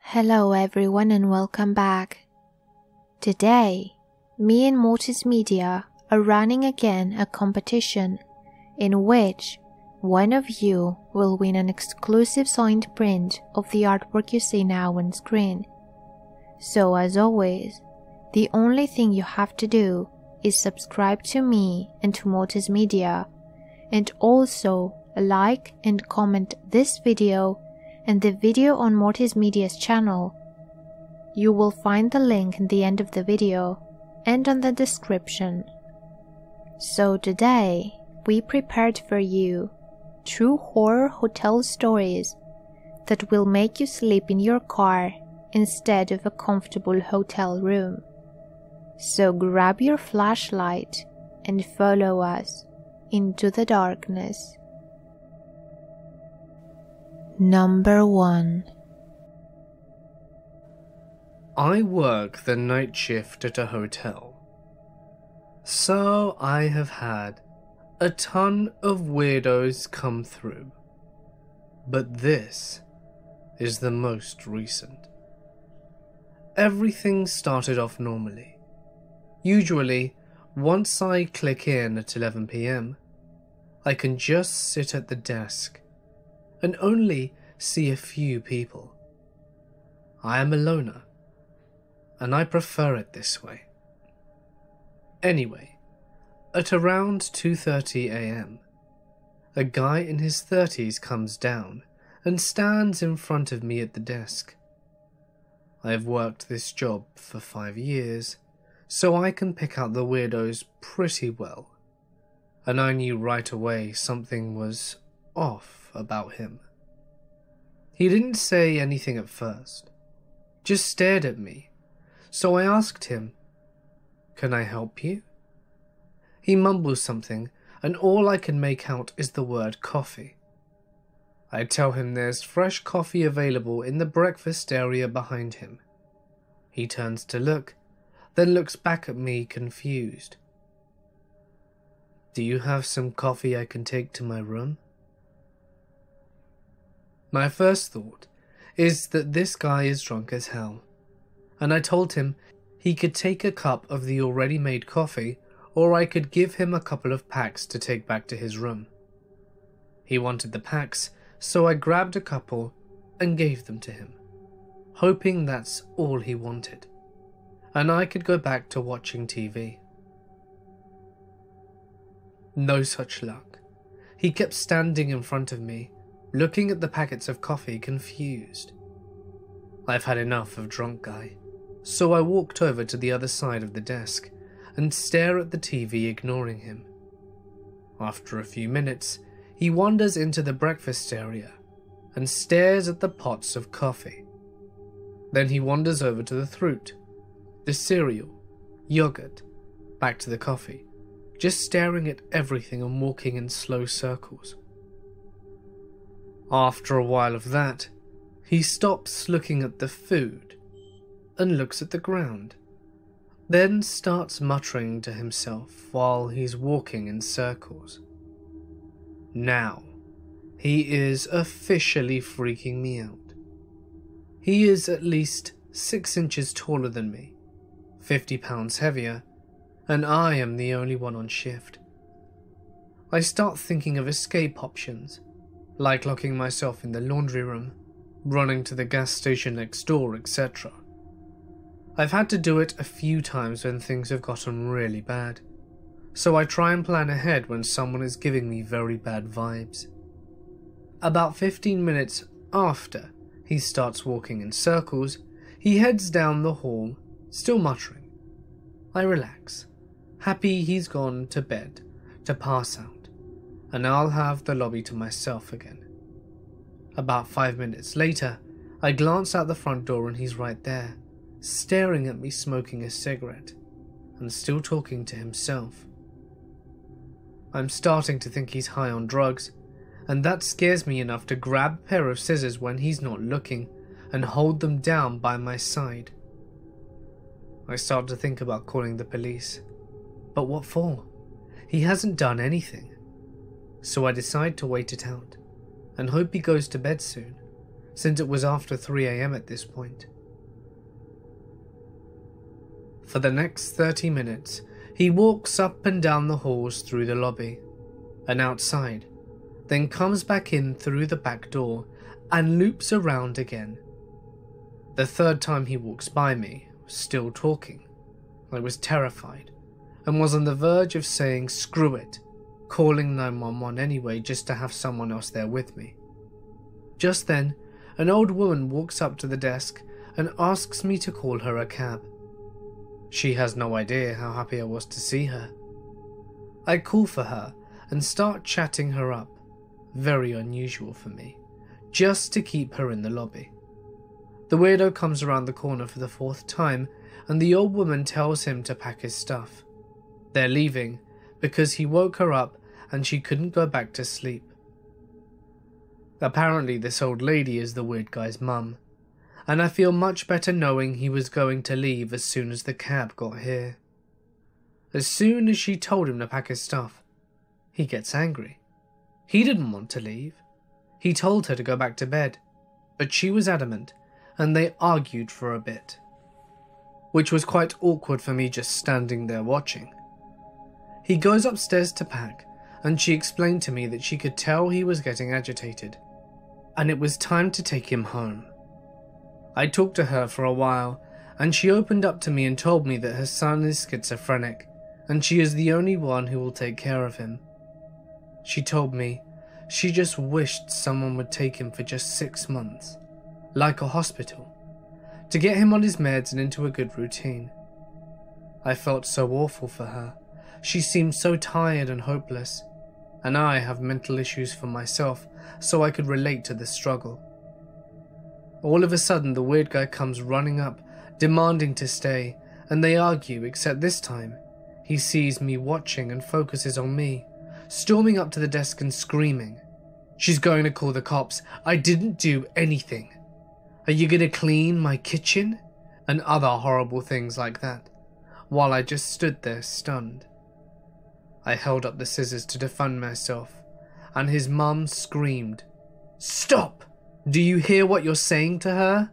Hello everyone and welcome back. Today, me and Mortis Media are running again a competition in which one of you will win an exclusive signed print of the artwork you see now on screen. So as always, the only thing you have to do is subscribe to me and to Mortis Media, and also like and comment this video and the video on Mortis Media's channel. You will find the link in the end of the video and on the description. So today, we prepared for you true horror hotel stories that will make you sleep in your car instead of a comfortable hotel room. So grab your flashlight and follow us into the darkness. Number 1. I work the night shift at a hotel, so I have had a ton of weirdos come through, but this is the most recent. Everything started off normally. Usually, once I click in at 11 PM, I can just sit at the desk and only see a few people. I am a loner, and I prefer it this way. Anyway, at around 2:30 AM, a guy in his 30s comes down and stands in front of me at the desk. I have worked this job for 5 years, so I can pick out the weirdos pretty well, and I knew right away something was off about him. He didn't say anything at first, just stared at me, so I asked him, "Can I help you?" He mumbles something, and all I can make out is the word coffee. I tell him there's fresh coffee available in the breakfast area behind him. He turns to look, then looks back at me confused. "Do you have some coffee I can take to my room?" My first thought is that this guy is drunk as hell, and I told him he could take a cup of the already made coffee, or I could give him a couple of packs to take back to his room. He wanted the packs, so I grabbed a couple and gave them to him, hoping that's all he wanted, and I could go back to watching TV. No such luck. He kept standing in front of me, looking at the packets of coffee confused. I've had enough of drunk guy, so I walked over to the other side of the desk and stare at the TV, ignoring him. After a few minutes, he wanders into the breakfast area and stares at the pots of coffee. Then he wanders over to the fruit, the cereal, yogurt, back to the coffee, just staring at everything and walking in slow circles. After a while of that, he stops looking at the food and looks at the ground, then starts muttering to himself while he's walking in circles. Now, he is officially freaking me out. He is at least 6 inches taller than me, 50 pounds heavier, and I am the only one on shift. I start thinking of escape options, like locking myself in the laundry room, running to the gas station next door, etc. I've had to do it a few times when things have gotten really bad, so I try and plan ahead when someone is giving me very bad vibes. About 15 minutes after he starts walking in circles, he heads down the hall, still muttering. I relax, happy he's gone to bed to pass out, and I'll have the lobby to myself again. About 5 minutes later, I glance out the front door and he's right there, staring at me smoking a cigarette, and still talking to himself. I'm starting to think he's high on drugs, and that scares me enough to grab a pair of scissors when he's not looking and hold them down by my side. I start to think about calling the police, but what for? He hasn't done anything. So I decide to wait it out and hope he goes to bed soon, since it was after 3 AM at this point. For the next 30 minutes, he walks up and down the halls through the lobby and outside, then comes back in through the back door and loops around again. The third time he walks by me, still talking. I was terrified and was on the verge of saying screw it, calling 911 anyway just to have someone else there with me. Just then, an old woman walks up to the desk and asks me to call her a cab. She has no idea how happy I was to see her. I call for her and start chatting her up, very unusual for me, just to keep her in the lobby. The weirdo comes around the corner for the 4th time and the old woman tells him to pack his stuff. They're leaving because he woke her up and she couldn't go back to sleep. Apparently this old lady is the weird guy's mum, and I feel much better knowing he was going to leave as soon as the cab got here. As soon as she told him to pack his stuff, he gets angry. He didn't want to leave. He told her to go back to bed, but she was adamant, and they argued for a bit, which was quite awkward for me just standing there watching. He goes upstairs to pack, and she explained to me that she could tell he was getting agitated, and it was time to take him home. I talked to her for a while, and she opened up to me and told me that her son is schizophrenic, and she is the only one who will take care of him. She told me she just wished someone would take him for just 6 months, like a hospital, to get him on his meds and into a good routine. I felt so awful for her. She seemed so tired and hopeless, and I have mental issues for myself, so I could relate to the struggle. All of a sudden the weird guy comes running up, demanding to stay, and they argue, except this time he sees me watching and focuses on me, storming up to the desk and screaming, "She's going to call the cops. I didn't do anything. Are you going to clean my kitchen?" and other horrible things like that, while I just stood there stunned. I held up the scissors to defend myself, and his mum screamed, "Stop! Do you hear what you're saying to her?"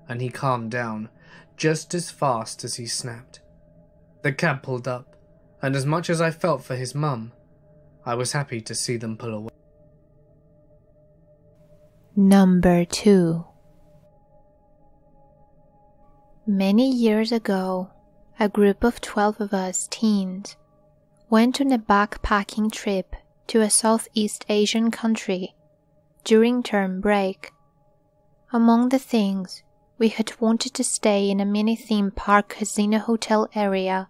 And he calmed down, just as fast as he snapped. The cab pulled up, and as much as I felt for his mum, I was happy to see them pull away. Number 2. Many years ago, a group of 12 of us teens went on a backpacking trip to a Southeast Asian country during term break. Among the things, we had wanted to stay in a mini theme park casino hotel area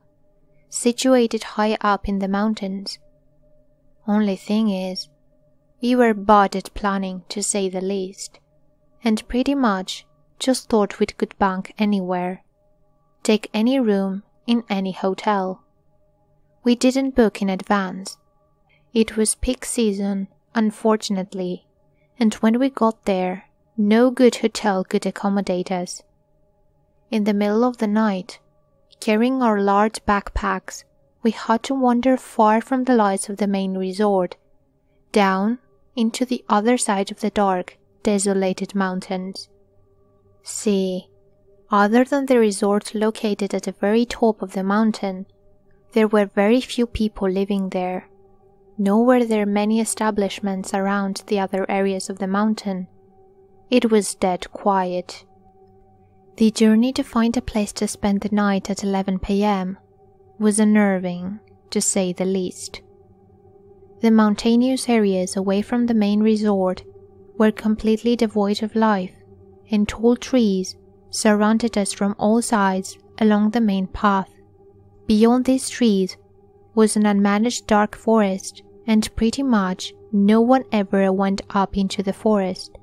situated high up in the mountains. Only thing is, we were bad at planning, to say the least, and pretty much just thought we could bank anywhere, take any room in any hotel. We didn't book in advance. It was peak season, unfortunately, and when we got there, no good hotel could accommodate us. In the middle of the night, carrying our large backpacks, we had to wander far from the lights of the main resort, down into the other side of the dark, desolated mountains. See, other than the resort located at the very top of the mountain, there were very few people living there, nor were there many establishments around the other areas of the mountain. It was dead quiet. The journey to find a place to spend the night at 11 p.m. was unnerving, to say the least. The mountainous areas away from the main resort were completely devoid of life, and tall trees surrounded us from all sides along the main path. Beyond these trees was an unmanaged dark forest, and pretty much no one ever went up into the forest.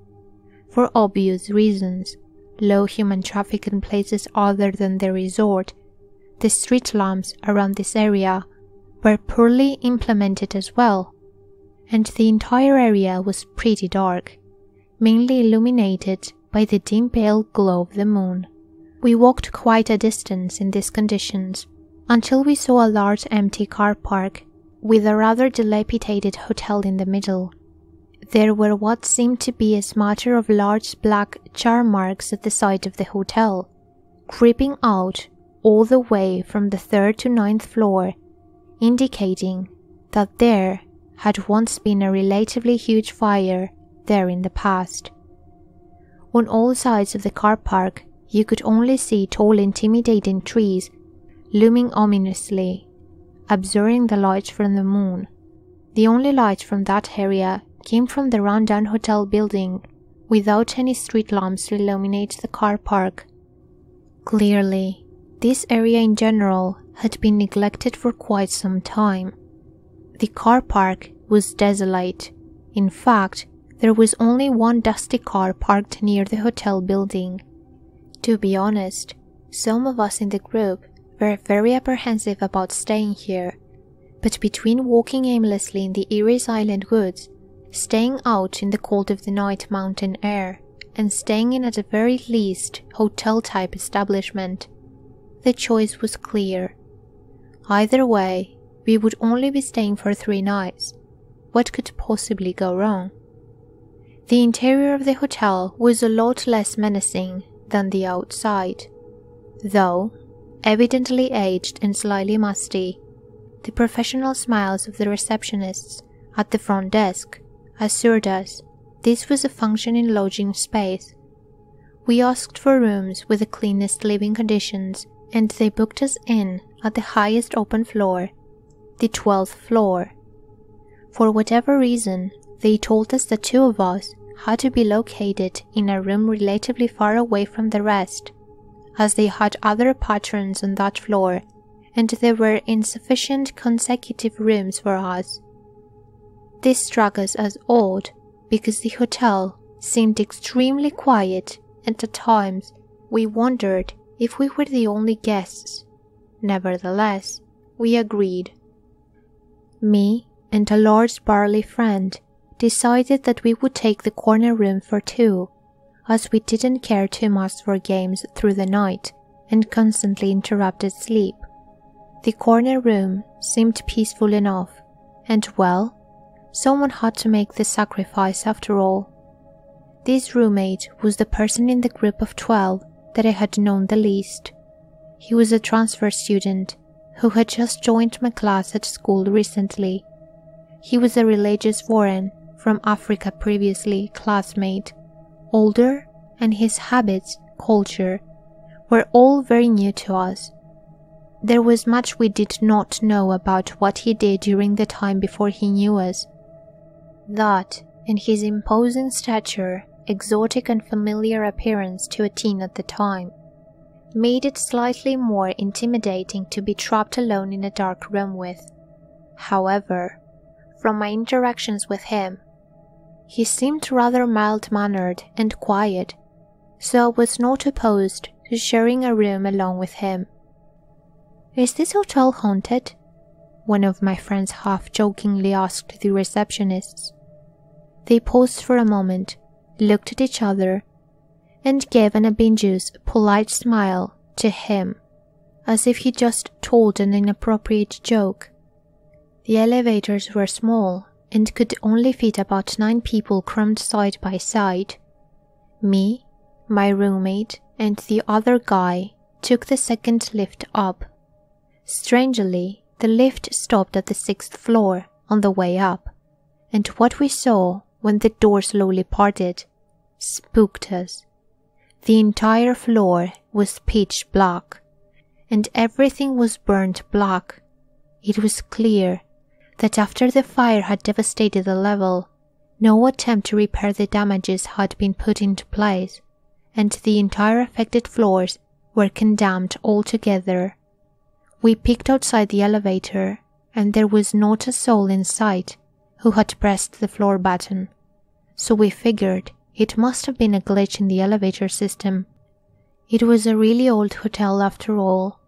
For obvious reasons, low human traffic in places other than the resort, the street lamps around this area were poorly implemented as well, and the entire area was pretty dark, mainly illuminated by the dim pale glow of the moon. We walked quite a distance in these conditions until we saw a large empty car park with a rather dilapidated hotel in the middle. there were what seemed to be a smatter of large black char marks at the side of the hotel, creeping out all the way from the 3rd to 9th floor, indicating that there had once been a relatively huge fire there in the past. On all sides of the car park, you could only see tall, intimidating trees looming ominously, absorbing the light from the moon. The only light from that area came from the rundown hotel building, without any street lamps to illuminate the car park. Clearly, this area in general had been neglected for quite some time. The car park was desolate. In fact, there was only one dusty car parked near the hotel building. To be honest, some of us in the group were very apprehensive about staying here, but between walking aimlessly in the Erie Island woods, staying out in the cold of the night mountain air, and staying in at the very least hotel-type establishment, the choice was clear. Either way, we would only be staying for 3 nights. What could possibly go wrong? The interior of the hotel was a lot less menacing than the outside, though evidently aged and slightly musty. The professional smiles of the receptionists at the front desk assured us this was a functioning lodging space. We asked for rooms with the cleanest living conditions, and they booked us in at the highest open floor, the 12th floor. For whatever reason, they told us that 2 of us had to be located in a room relatively far away from the rest, as they had other patrons on that floor and there were insufficient consecutive rooms for us. This struck us as odd because the hotel seemed extremely quiet, and at times we wondered if we were the only guests. Nevertheless, we agreed. Me and a large burly friend decided that we would take the corner room for 2, as we didn't care too much for games through the night and constantly interrupted sleep. The corner room seemed peaceful enough, and well, someone had to make the sacrifice after all. This roommate was the person in the group of 12 that I had known the least. He was a transfer student who had just joined my class at school recently. He was a religious foreign from Africa previously classmate, older, and his habits, culture, were all very new to us. There was much we did not know about what he did during the time before he knew us. That, and his imposing stature, exotic and familiar appearance to a teen at the time, made it slightly more intimidating to be trapped alone in a dark room with. However, from my interactions with him, he seemed rather mild-mannered and quiet, so I was not opposed to sharing a room along with him. "Is this hotel haunted?" one of my friends half-jokingly asked the receptionists. They paused for a moment, looked at each other, and gave an obsequious, polite smile to him, as if he just told an inappropriate joke. The elevators were small and could only fit about 9 people crammed side by side. Me, my roommate, and the other guy took the 2nd lift up. Strangely, the lift stopped at the 6th floor on the way up, and what we saw when the door slowly parted spooked us. The entire floor was pitch black, and everything was burnt black. It was clear that after the fire had devastated the level, no attempt to repair the damages had been put into place, and the entire affected floors were condemned altogether. We peeked outside the elevator, and there was not a soul in sight who had pressed the floor button, so we figured it must have been a glitch in the elevator system. It was a really old hotel after all.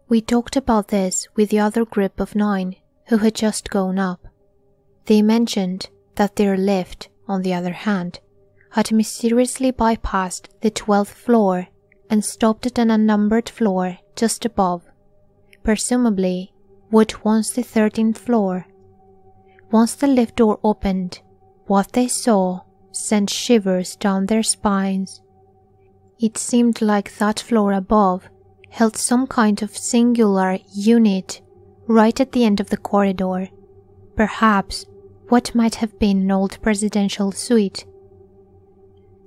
We talked about this with the other group of 9 who had just gone up. They mentioned that their lift, on the other hand, had mysteriously bypassed the 12th floor and stopped at an unnumbered floor just above, presumably what once the 13th floor. Once the lift door opened, What they saw sent shivers down their spines. It seemed like that floor above held some kind of singular unit right at the end of the corridor, perhaps what might have been an old presidential suite.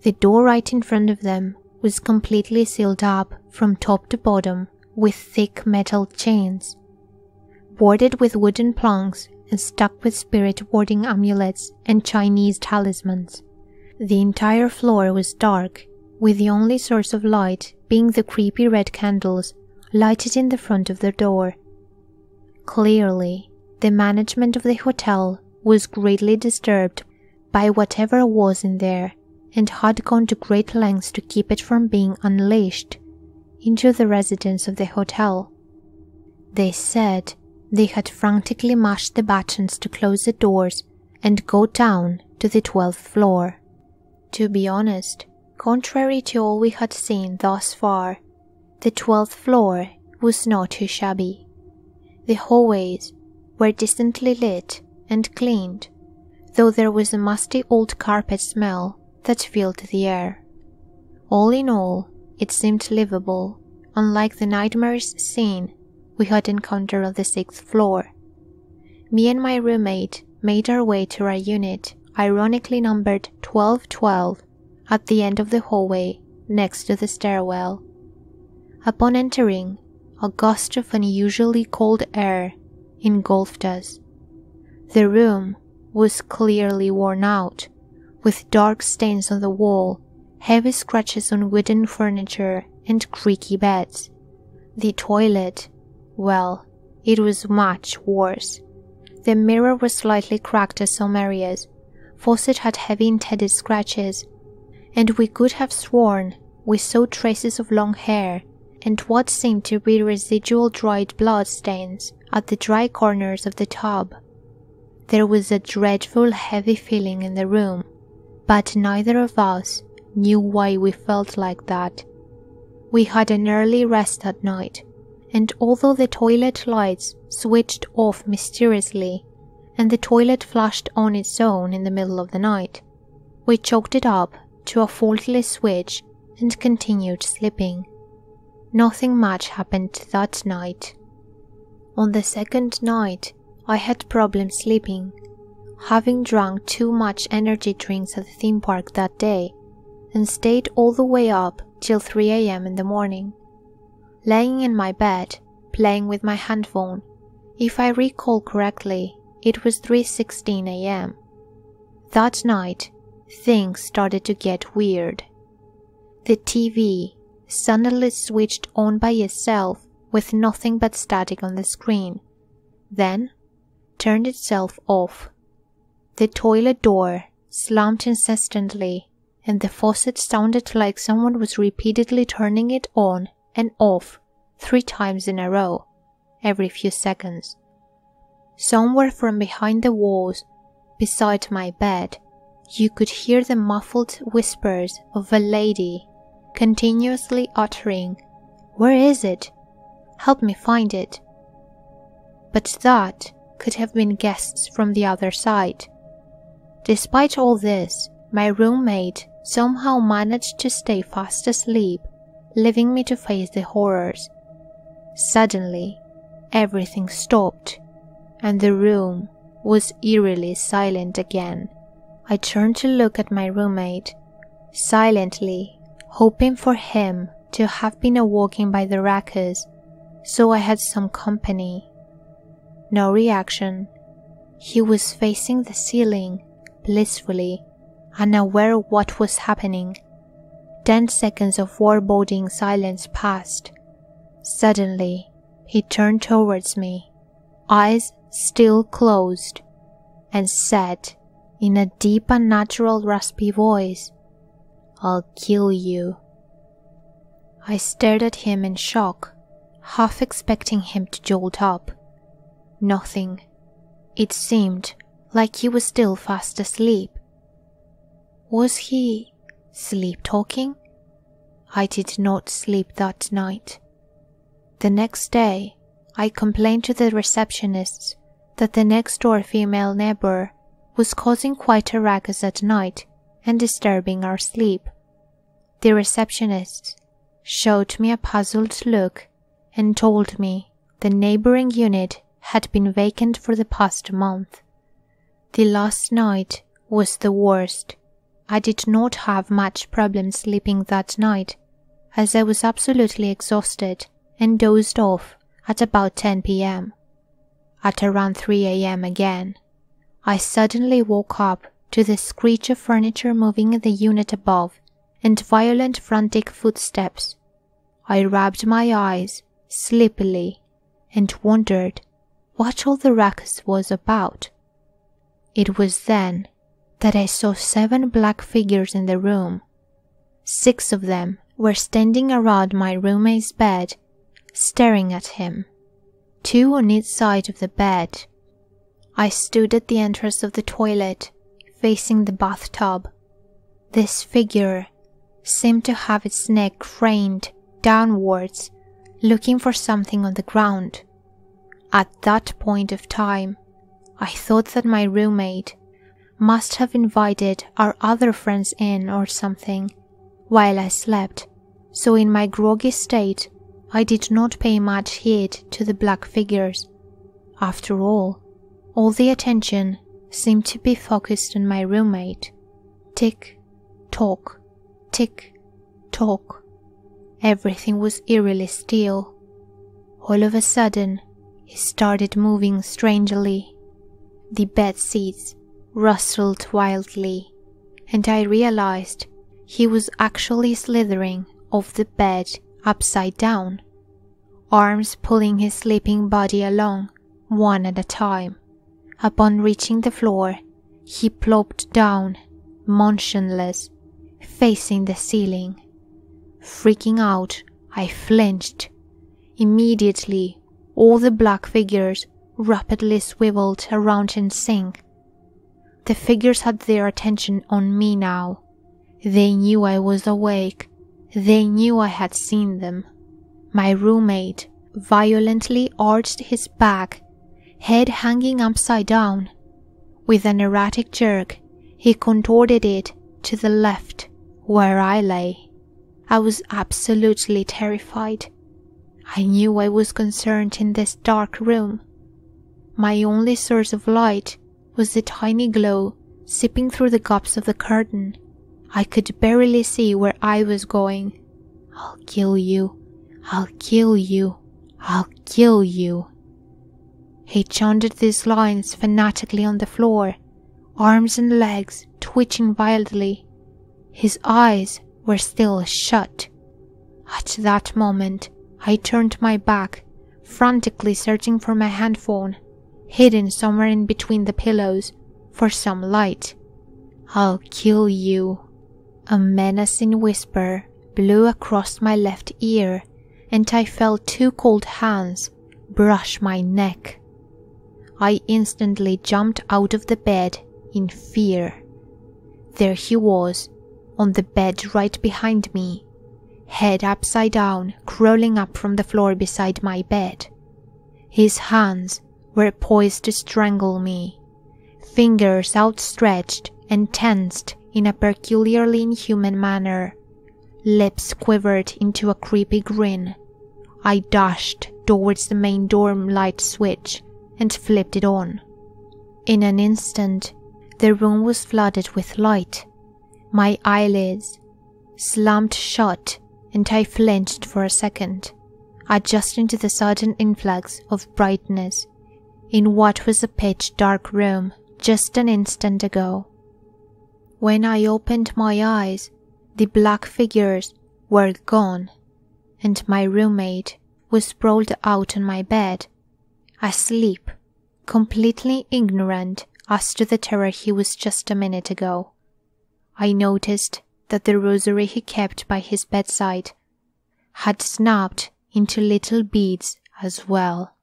The door right in front of them was completely sealed up from top to bottom with thick metal chains, boarded with wooden planks and stuck with spirit warding amulets and Chinese talismans. The entire floor was dark, with the only source of light being the creepy red candles lighted in the front of the door. Clearly, the management of the hotel was greatly disturbed by whatever was in there and had gone to great lengths to keep it from being unleashed into the residents of the hotel. They said they had frantically mashed the buttons to close the doors and go down to the 12th floor. To be honest, contrary to all we had seen thus far, the 12th floor was not too shabby. The hallways were decently lit and cleaned, though there was a musty old carpet smell that filled the air. All in all, it seemed livable, unlike the nightmarish scene we had encountered on the 6th floor. Me and my roommate made our way to our unit, ironically numbered 1212, at the end of the hallway next to the stairwell. Upon entering, a gust of unusually cold air engulfed us. The room was clearly worn out, with dark stains on the wall, heavy scratches on wooden furniture, and creaky beds. The toilet, well, it was much worse. The mirror was slightly cracked in some areas, faucet had heavy indented scratches, and we could have sworn we saw traces of long hair and what seemed to be residual dried blood stains at the dry corners of the tub. There was a dreadful heavy feeling in the room, but neither of us knew why we felt like that. We had an early rest that night, and although the toilet lights switched off mysteriously and the toilet flashed on its own in the middle of the night, we chalked it up to a faultless switch and continued sleeping. Nothing much happened that night. On the second night, I had problems sleeping, having drunk too much energy drinks at the theme park that day, and stayed all the way up till 3 a.m. in the morning. Laying in my bed, playing with my handphone, if I recall correctly, it was 3:16 a.m. That night, things started to get weird. The TV suddenly switched on by itself with nothing but static on the screen, then turned itself off. The toilet door slammed incessantly, and the faucet sounded like someone was repeatedly turning it on and off 3 times in a row, every few seconds. Somewhere from behind the walls, beside my bed, you could hear the muffled whispers of a lady continuously uttering, "Where is it? Help me find it." But that could have been guests from the other side. Despite all this, my roommate somehow managed to stay fast asleep, leaving me to face the horrors. Suddenly, everything stopped, and the room was eerily silent again. I turned to look at my roommate, silently, hoping for him to have been walking by the ruckus, so I had some company. No reaction. He was facing the ceiling, blissfully, unaware of what was happening. 10 seconds of foreboding silence passed. Suddenly, he turned towards me, eyes still closed, and said, in a deep, unnatural, raspy voice, "I'll kill you." I stared at him in shock, half expecting him to jolt up. Nothing. It seemed like he was still fast asleep. Was he sleep-talking? I did not sleep that night. The next day, I complained to the receptionists that the next-door female neighbor was causing quite a ruckus at night and disturbing our sleep. The receptionist showed me a puzzled look and told me the neighboring unit had been vacant for the past month. The last night was the worst. I did not have much problem sleeping that night, as I was absolutely exhausted and dozed off at about 10 p.m. At around 3 a.m. again, I suddenly woke up to the screech of furniture moving in the unit above and violent frantic footsteps. I rubbed my eyes sleepily and wondered what all the ruckus was about. It was then that I saw 7 black figures in the room. 6 of them were standing around my roommate's bed, staring at him, 2 on each side of the bed. I stood at the entrance of the toilet, facing the bathtub. This figure seemed to have its neck craned downwards, looking for something on the ground. At that point of time, I thought that my roommate must have invited our other friends in or something while I slept, so in my groggy state, I did not pay much heed to the black figures. After all the attention seemed to be focused on my roommate. Tick, tock, tick, tock. Everything was eerily still. All of a sudden, he started moving strangely. The bed seats rustled wildly, and I realized he was actually slithering off the bed upside down, arms pulling his sleeping body along, one at a time. Upon reaching the floor, he plopped down, motionless, facing the ceiling. Freaking out, I flinched. Immediately, all the black figures rapidly swiveled around in sync. The figures had their attention on me now. They knew I was awake. They knew I had seen them. My roommate violently arched his back, head hanging upside down. With an erratic jerk, he contorted it to the left, where I lay. I was absolutely terrified. I knew I was concerned in this dark room. My only source of light was the tiny glow seeping through the gaps of the curtain. I could barely see where I was going. "I'll kill you. I'll kill you. I'll kill you." He chanted these lines fanatically on the floor, arms and legs twitching wildly. His eyes were still shut. At that moment, I turned my back, frantically searching for my handphone, hidden somewhere in between the pillows, for some light. "I'll kill you." A menacing whisper blew across my left ear, and I felt 2 cold hands brush my neck. I instantly jumped out of the bed in fear. There he was, on the bed right behind me, head upside down, crawling up from the floor beside my bed. His hands were poised to strangle me, fingers outstretched and tensed in a peculiarly inhuman manner. Lips quivered into a creepy grin. I dashed towards the main dorm light switch and flipped it on. In an instant, the room was flooded with light. My eyelids slammed shut and I flinched for a second, adjusting to the sudden influx of brightness in what was a pitch-dark room just an instant ago. When I opened my eyes, the black figures were gone, and my roommate was sprawled out on my bed, asleep, completely ignorant as to the terror he was just a minute ago. I noticed that the rosary he kept by his bedside had snapped into little beads as well.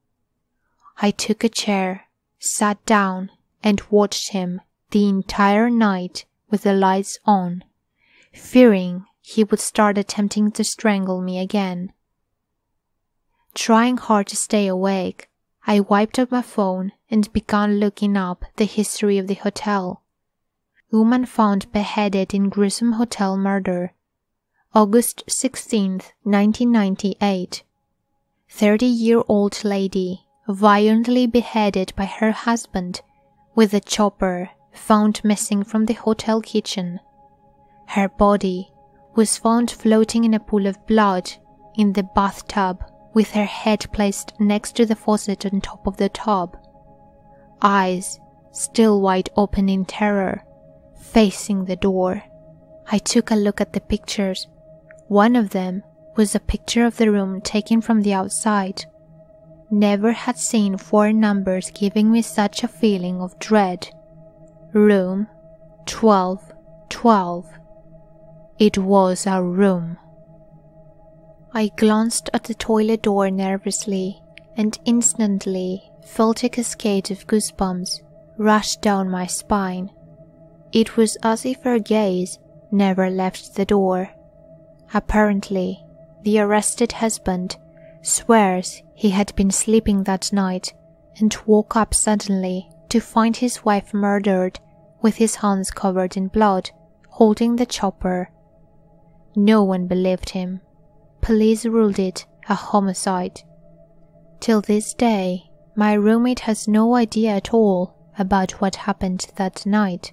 I took a chair, sat down, and watched him the entire night with the lights on, fearing he would start attempting to strangle me again. Trying hard to stay awake, I wiped up my phone and began looking up the history of the hotel. Woman found beheaded in gruesome hotel murder. August 16, 1998. 30-year-old lady violently beheaded by her husband with a chopper found missing from the hotel kitchen. Her body was found floating in a pool of blood in the bathtub with her head placed next to the faucet on top of the tub. Eyes still wide open in terror, facing the door. I took a look at the pictures. One of them was a picture of the room taken from the outside. Never had seen 4 numbers giving me such a feeling of dread. Room 1212. It was our room. I glanced at the toilet door nervously and instantly felt a cascade of goosebumps rush down my spine. It was as if her gaze never left the door. Apparently, the arrested husband swears he had been sleeping that night and woke up suddenly to find his wife murdered with his hands covered in blood, holding the chopper. No one believed him. Police ruled it a homicide. Till this day, my roommate has no idea at all about what happened that night.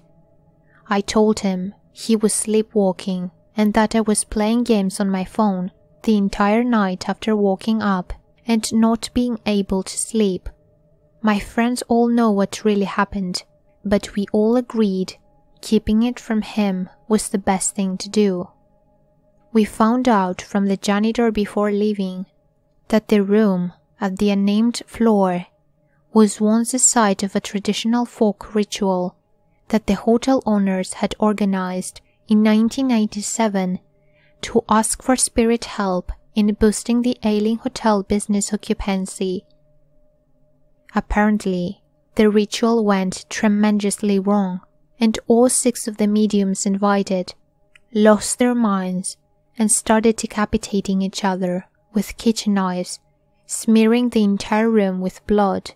I told him he was sleepwalking and that I was playing games on my phone the entire night after waking up and not being able to sleep. My friends all know what really happened, but we all agreed keeping it from him was the best thing to do. We found out from the janitor before leaving that the room at the unnamed floor was once the site of a traditional folk ritual that the hotel owners had organized in 1997 to ask for spirit help in boosting the ailing hotel business occupancy. Apparently, the ritual went tremendously wrong, and all 6 of the mediums invited lost their minds and started decapitating each other with kitchen knives, smearing the entire room with blood.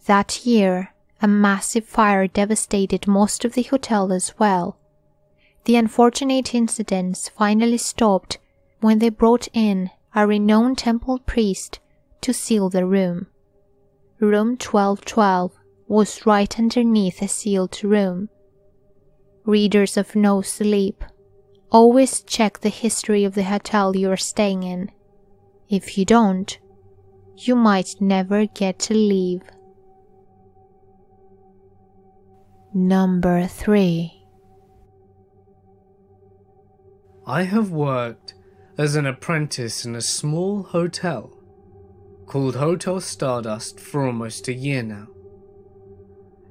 That year, a massive fire devastated most of the hotel as well. The unfortunate incidents finally stopped when they brought in a renowned temple priest to seal the room. Room 1212 was right underneath a sealed room. Readers of No Sleep, always check the history of the hotel you are staying in. If you don't, you might never get to leave. Number 3. I have worked as an apprentice in a small hotel called Hotel Stardust for almost a year now.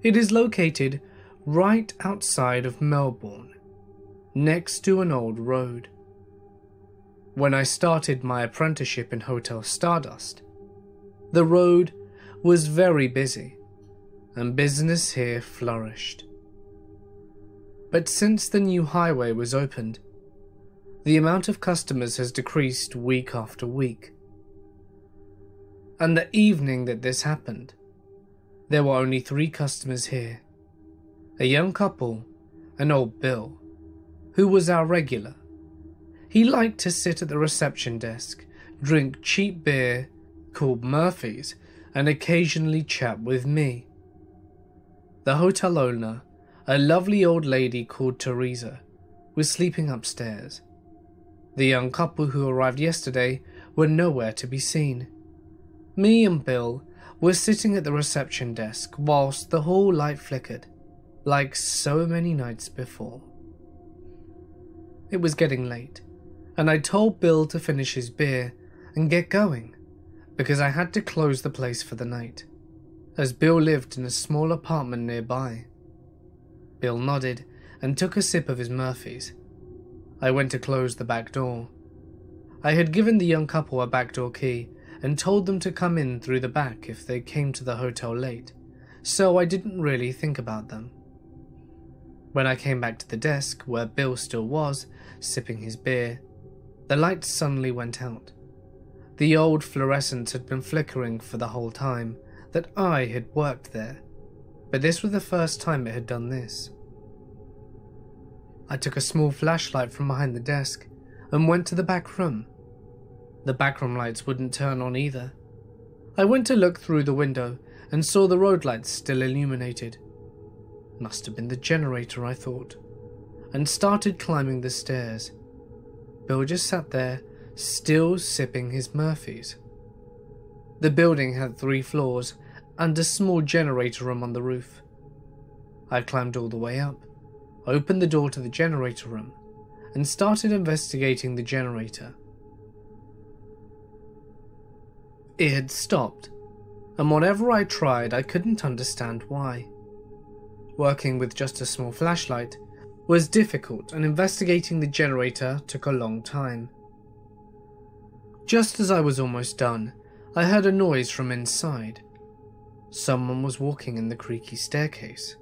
It is located right outside of Melbourne, next to an old road. When I started my apprenticeship in Hotel Stardust, the road was very busy and business here flourished. But since the new highway was opened, the amount of customers has decreased week after week. And the evening that this happened, there were only 3 customers here. A young couple and old Bill, who was our regular. He liked to sit at the reception desk, drink cheap beer called Murphy's, and occasionally chat with me. The hotel owner, a lovely old lady called Teresa, was sleeping upstairs. The young couple who arrived yesterday were nowhere to be seen. Me and Bill were sitting at the reception desk whilst the hall light flickered, like so many nights before. It was getting late, and I told Bill to finish his beer and get going, because I had to close the place for the night, as Bill lived in a small apartment nearby. Bill nodded and took a sip of his Murphy's. I went to close the back door. I had given the young couple a back door key and told them to come in through the back if they came to the hotel late, so I didn't really think about them. When I came back to the desk where Bill still was, sipping his beer, the lights suddenly went out. The old fluorescent had been flickering for the whole time that I had worked there, but this was the first time it had done this. I took a small flashlight from behind the desk and went to the back room. The backroom lights wouldn't turn on either. I went to look through the window and saw the road lights still illuminated. Must have been the generator, I thought, and started climbing the stairs. Bill just sat there, still sipping his Murphy's. The building had 3 floors and a small generator room on the roof. I climbed all the way up, opened the door to the generator room, and started investigating the generator. It had stopped, and whatever I tried, I couldn't understand why. Working with just a small flashlight was difficult, and investigating the generator took a long time. Just as I was almost done, I heard a noise from inside. Someone was walking in the creaky staircase.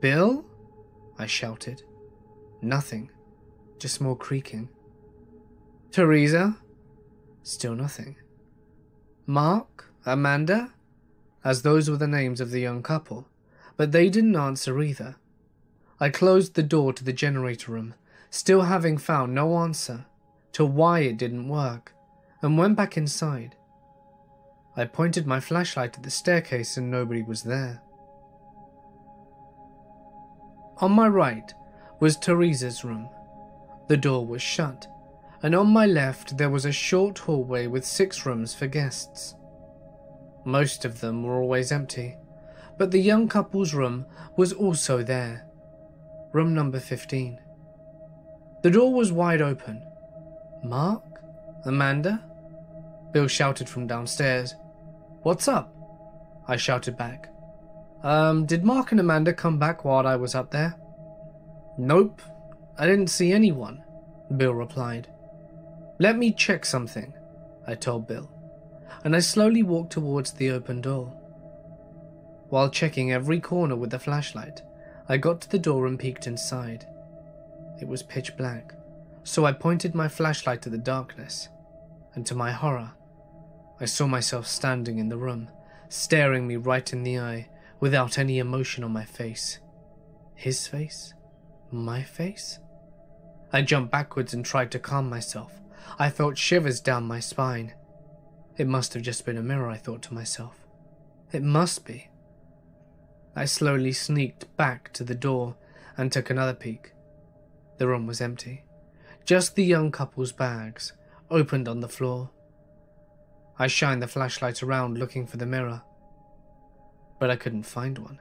"Bill?" I shouted. Nothing, just more creaking. "Teresa?" Still nothing. "Mark? Amanda?" As those were the names of the young couple, but they didn't answer either. I closed the door to the generator room, still having found no answer to why it didn't work, and went back inside. I pointed my flashlight at the staircase and nobody was there. On my right was Teresa's room. The door was shut, and on my left there was a short hallway with 6 rooms for guests. Most of them were always empty, but the young couple's room was also there. Room number 15. The door was wide open. "Mark? Amanda?" Bill shouted from downstairs. "What's up?" I shouted back. Did Mark and Amanda come back while I was up there?" "Nope, I didn't see anyone," Bill replied. "Let me check something," I told Bill, and I slowly walked towards the open door. While checking every corner with the flashlight, I got to the door and peeked inside. It was pitch black, so I pointed my flashlight at the darkness, and to my horror, I saw myself standing in the room, staring me right in the eye, without any emotion on my face. His face? My face? I jumped backwards and tried to calm myself. I felt shivers down my spine. It must have just been a mirror, I thought to myself. It must be. I slowly sneaked back to the door and took another peek. The room was empty. Just the young couple's bags, opened on the floor. I shined the flashlight around looking for the mirror, but I couldn't find one.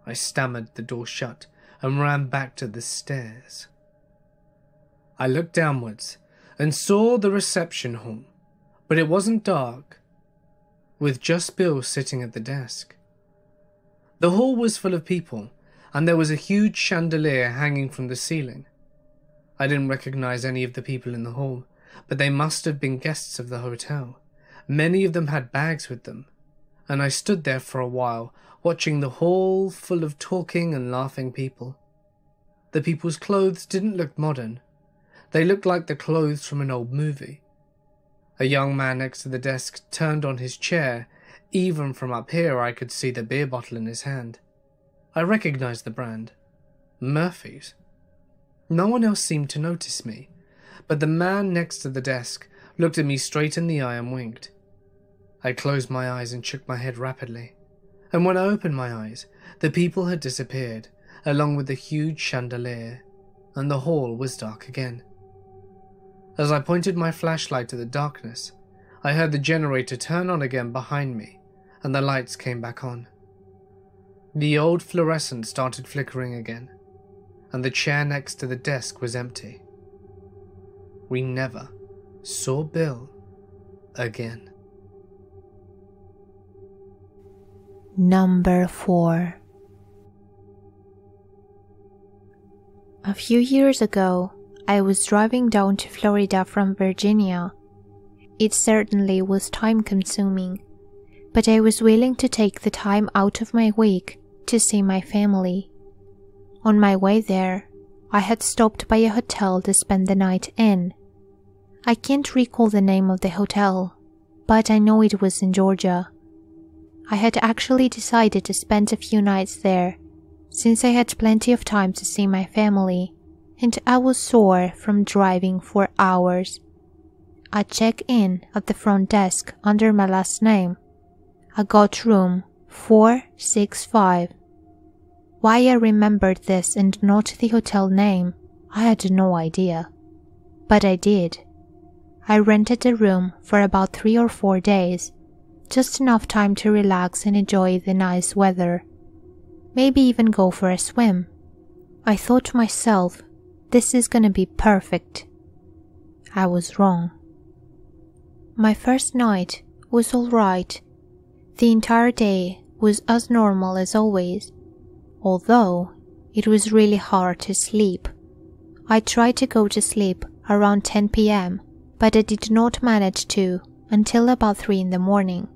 I stammered the door shut and ran back to the stairs. I looked downwards and saw the reception hall, but it wasn't dark, with just Bill sitting at the desk. The hall was full of people, and there was a huge chandelier hanging from the ceiling. I didn't recognize any of the people in the hall, but they must have been guests of the hotel. Many of them had bags with them, and I stood there for a while, watching the hall full of talking and laughing people. The people's clothes didn't look modern. They looked like the clothes from an old movie. A young man next to the desk turned on his chair. Even from up here I could see the beer bottle in his hand. I recognized the brand. Murphy's. No one else seemed to notice me, but the man next to the desk looked at me straight in the eye and winked. I closed my eyes and shook my head rapidly, and when I opened my eyes, the people had disappeared, along with the huge chandelier, and the hall was dark again. As I pointed my flashlight to the darkness, I heard the generator turn on again behind me, and the lights came back on. The old fluorescent started flickering again, and the chair next to the desk was empty. We never saw Bill again. Number 4. A few years ago, I was driving down to Florida from Virginia. It certainly was time-consuming, but I was willing to take the time out of my week to see my family. On my way there, I had stopped by a hotel to spend the night in. I can't recall the name of the hotel, but I know it was in Georgia. I had actually decided to spend a few nights there, since I had plenty of time to see my family, and I was sore from driving for hours. I checked in at the front desk under my last name. I got room 465. Why I remembered this and not the hotel name, I had no idea. But I did. I rented a room for about 3 or 4 days, just enough time to relax and enjoy the nice weather. Maybe even go for a swim. I thought to myself, this is gonna be perfect. I was wrong. My first night was alright. The entire day was as normal as always, although it was really hard to sleep. I tried to go to sleep around 10 p.m., but I did not manage to until about 3 in the morning.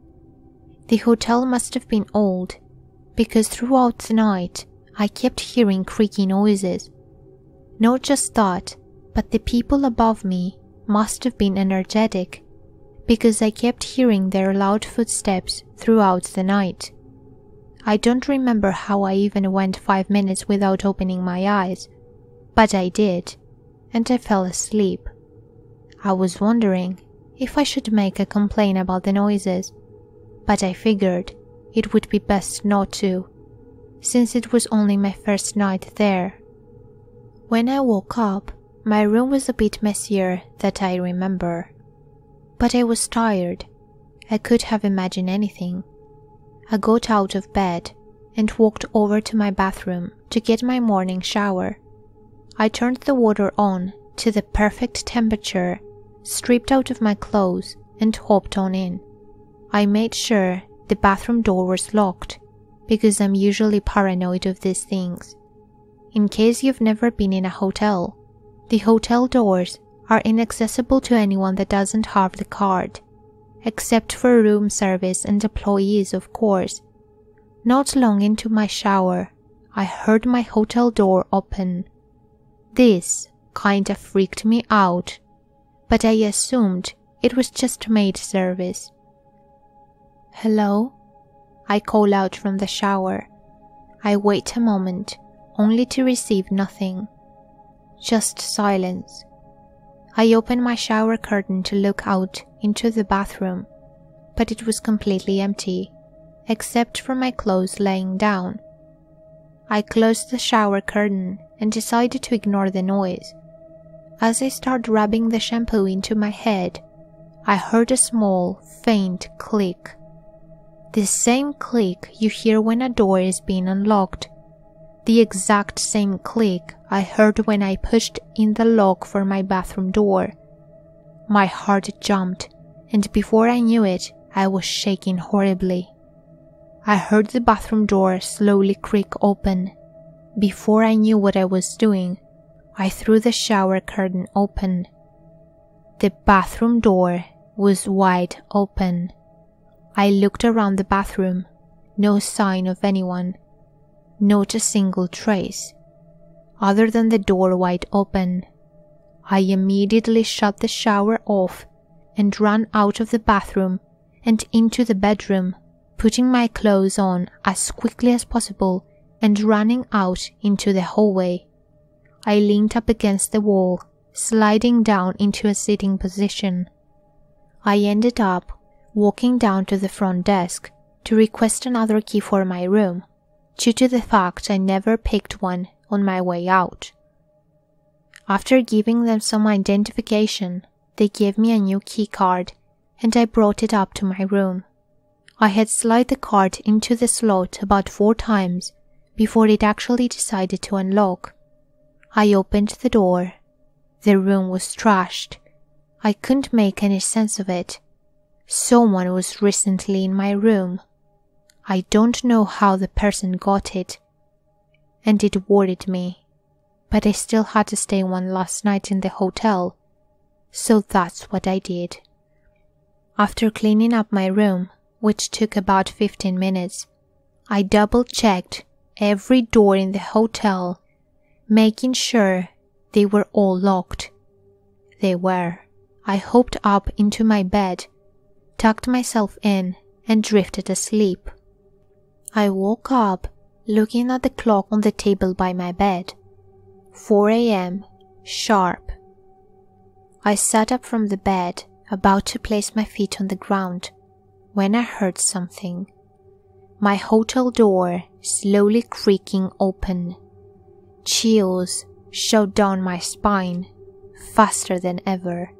The hotel must have been old, because throughout the night I kept hearing creaky noises. Not just that, but the people above me must have been energetic, because I kept hearing their loud footsteps throughout the night. I don't remember how I even went 5 minutes without opening my eyes, but I did, and I fell asleep. I was wondering if I should make a complaint about the noises, but I figured it would be best not to, since it was only my first night there. When I woke up, my room was a bit messier than I remember. But I was tired. I could have imagined anything. I got out of bed and walked over to my bathroom to get my morning shower. I turned the water on to the perfect temperature, stripped out of my clothes, and hopped on in. I made sure the bathroom door was locked, because I'm usually paranoid of these things. In case you've never been in a hotel, the hotel doors are inaccessible to anyone that doesn't have the card, except for room service and employees, of course. Not long into my shower, I heard my hotel door open. This kinda freaked me out, but I assumed it was just maid service. "Hello?" I call out from the shower. I wait a moment, only to receive nothing. Just silence. I open my shower curtain to look out into the bathroom, but it was completely empty, except for my clothes laying down. I closed the shower curtain and decided to ignore the noise. As I started rubbing the shampoo into my head, I heard a small, faint click. The same click you hear when a door is being unlocked. The exact same click I heard when I pushed in the lock for my bathroom door. My heart jumped, and before I knew it, I was shaking horribly. I heard the bathroom door slowly creak open. Before I knew what I was doing, I threw the shower curtain open. The bathroom door was wide open. I looked around the bathroom. No sign of anyone. Not a single trace, other than the door wide open. I immediately shut the shower off and ran out of the bathroom and into the bedroom, putting my clothes on as quickly as possible and running out into the hallway. I leaned up against the wall, sliding down into a sitting position. I ended up walking down to the front desk to request another key for my room, due to the fact I never picked one on my way out. After giving them some identification, they gave me a new key card, and I brought it up to my room. I had slid the card into the slot about 4 times before it actually decided to unlock. I opened the door. The room was trashed. I couldn't make any sense of it. Someone was recently in my room. I don't know how the person got it, and it worried me, but I still had to stay one last night in the hotel, so that's what I did. After cleaning up my room, which took about 15 minutes, I double-checked every door in the hotel, making sure they were all locked. They were. I hopped up into my bed, tucked myself in, and drifted asleep. I woke up looking at the clock on the table by my bed. 4 a.m. sharp. I sat up from the bed, about to place my feet on the ground, when I heard something. My hotel door slowly creaking open. Chills shot down my spine, faster than ever.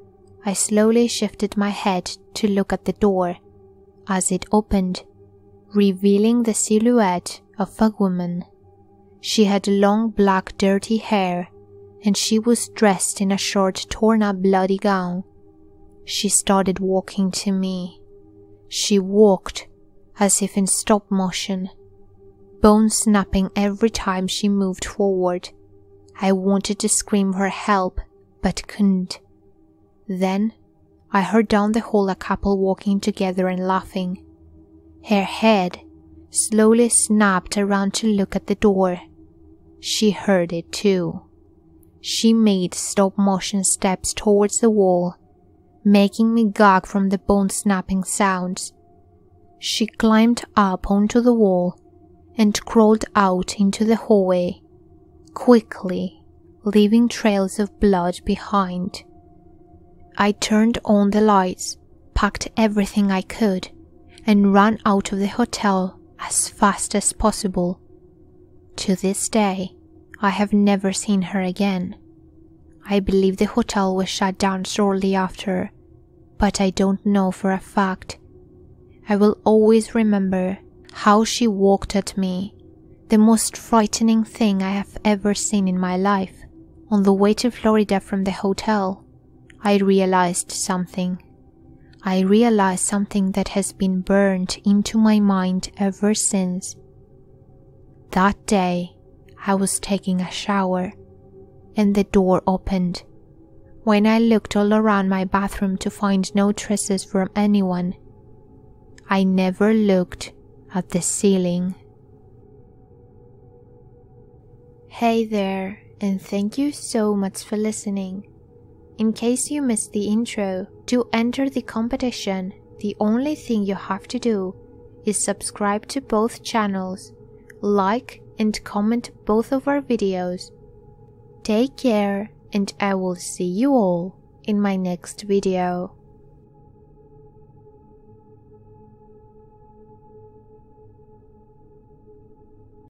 I slowly shifted my head to look at the door as it opened, revealing the silhouette of a woman. She had long black dirty hair, and she was dressed in a short torn-up bloody gown. She started walking to me. She walked as if in stop motion, bones snapping every time she moved forward. I wanted to scream for help, but couldn't. Then I heard down the hall a couple walking together and laughing. Her head slowly snapped around to look at the door. She heard it too. She made stop-motion steps towards the wall, making me gag from the bone-snapping sounds. She climbed up onto the wall and crawled out into the hallway, quickly, leaving trails of blood behind. I turned on the lights, packed everything I could, and ran out of the hotel as fast as possible. To this day, I have never seen her again. I believe the hotel was shut down shortly after, but I don't know for a fact. I will always remember how she walked at me, the most frightening thing I have ever seen in my life. On the way to Florida from the hotel, I realized something. I realized something that has been burned into my mind ever since. That day, I was taking a shower, and the door opened. When I looked all around my bathroom to find no traces from anyone, I never looked at the ceiling. Hey there, and thank you so much for listening. In case you missed the intro, to enter the competition, the only thing you have to do is subscribe to both channels, like and comment both of our videos. Take care, and I will see you all in my next video.